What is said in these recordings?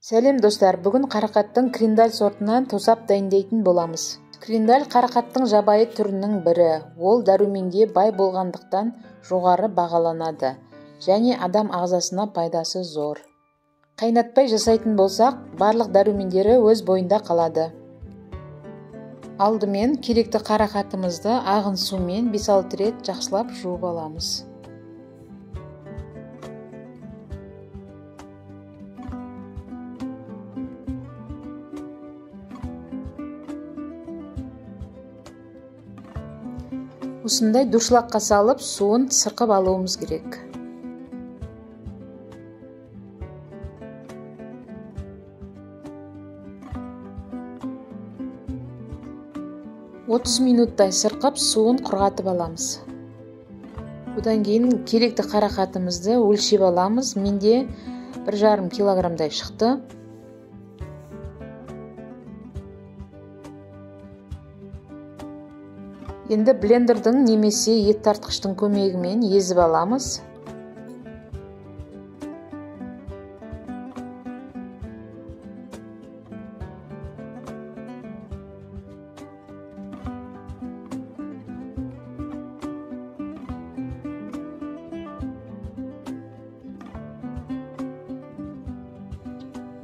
Сәлем достар, бүгін қарақаттың криндаль сортынан тосап дайындайтын боламыз. Криндаль қарақаттың жабайы түрінің бірі. Ол дәруменге бай болғандықтан жоғары бағаланады және адам ағзасына пайдасы зор. Қайнатпай жасайтын болсақ, барлық дәрумендері өз бойында қалады. Алдымен керекті қарақатымызды ағын сумен 5-6 рет жақсылап жуып аламыз. Осындай дұршылаққа салып, суын сырқып алуымыз керек. минуттай сырқып, суын құрғатып аламыз. Одан кейін керекті қарақатымызды өлшеп аламыз. Менде 1,5 килограммдай шықты. Енді блендердің немесе ет тартқыштың көмегімен езіп аламыз.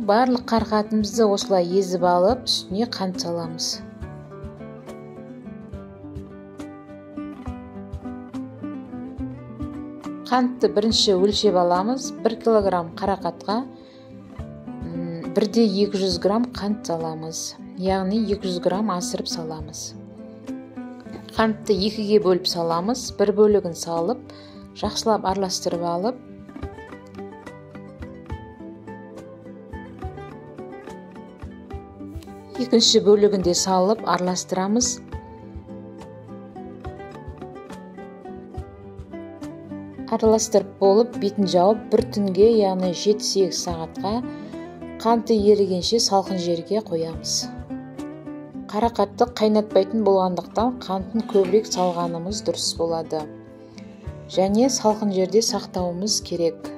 Барлық қарақатымызды осылай езіп алып, үстіне қант саламыз. Қантты бірінші өлшеп аламыз. 1 килограмм қарақатқа 1,200 грамм қант саламыз. Яғни 200 грамм асырып саламыз. Қантты 2-ге бөліп саламыз. Бір бөлігін салып, жақсылап араластырып алып, екінші бөлігінде салып араластырамыз. Араластырып болып, бетін жауып, бір түнге, яғни 7-8 сағатқа қанты ерігенше салқын жерге қоямыз. Қарақатты қайнатпайтын болғандықтан қантын көбірек салғанымыз дұрыс болады. Және салқын жерде сақтауымыз керек.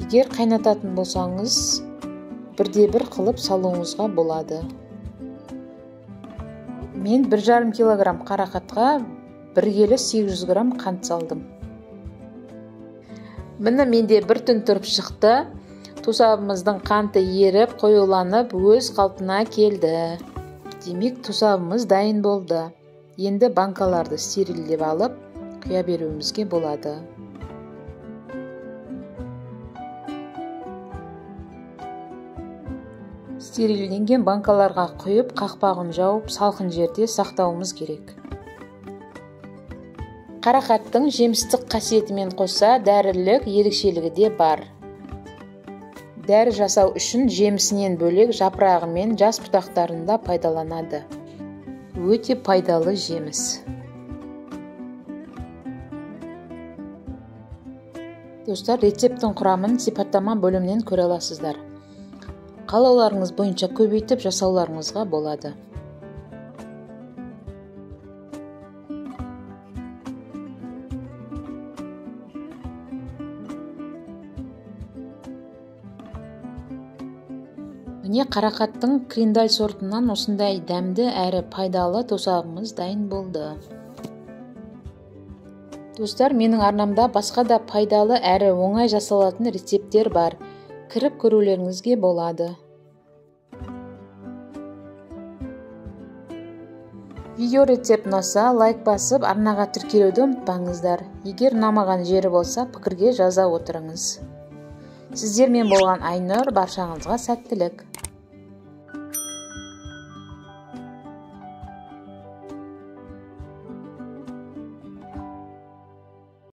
Егер қайнататын болсаңыз, 1-1 қылып салуыңызға болады. Мен 1,5 килограмм қарақатқа 1 келі 800 грамм қант салдым. Міне менде бір түн тұрып шықты. Тосабымыздың қанты еріп, қоюланып, өз қалпына келді. Демек, тосабымыз дайын болды. Енді банкаларды стерильдеп алып, құя беруімізге болады. Стерильденген банкаларға құйып, қақпағын жауып, салқын жерде сақтауымыз керек. Қарақаттың жемістік қасиетімен қоса дәрілік ерекшелігі де бар. Дәрі жасау үшін жемісінен бөлек жапырағы мен жас бұтақтарында пайдаланады. Өте пайдалы жеміс. Достар, рецептің құрамын сипаттама бөлімінен көре аласыздар. Қалауларыңыз бойынша көбейтіп жасауларыңызға болады. Міне қарақаттың криндаль сортынан осындай дәмді әрі пайдалы тосабымыз дайын болды. Достар, менің арнамда басқа да пайдалы әрі оңай жасалатын рецепттер бар. Кіріп көрулеріңізге болады. Видео рецепт ұнаса, лайк басып, арнаға тіркелуді ұмытпаңыздар. Егер ұнамаған жері болса, пікірге жаза отырыңыз. Сіздермен болған Айнұр, баршаңызға сәттілік.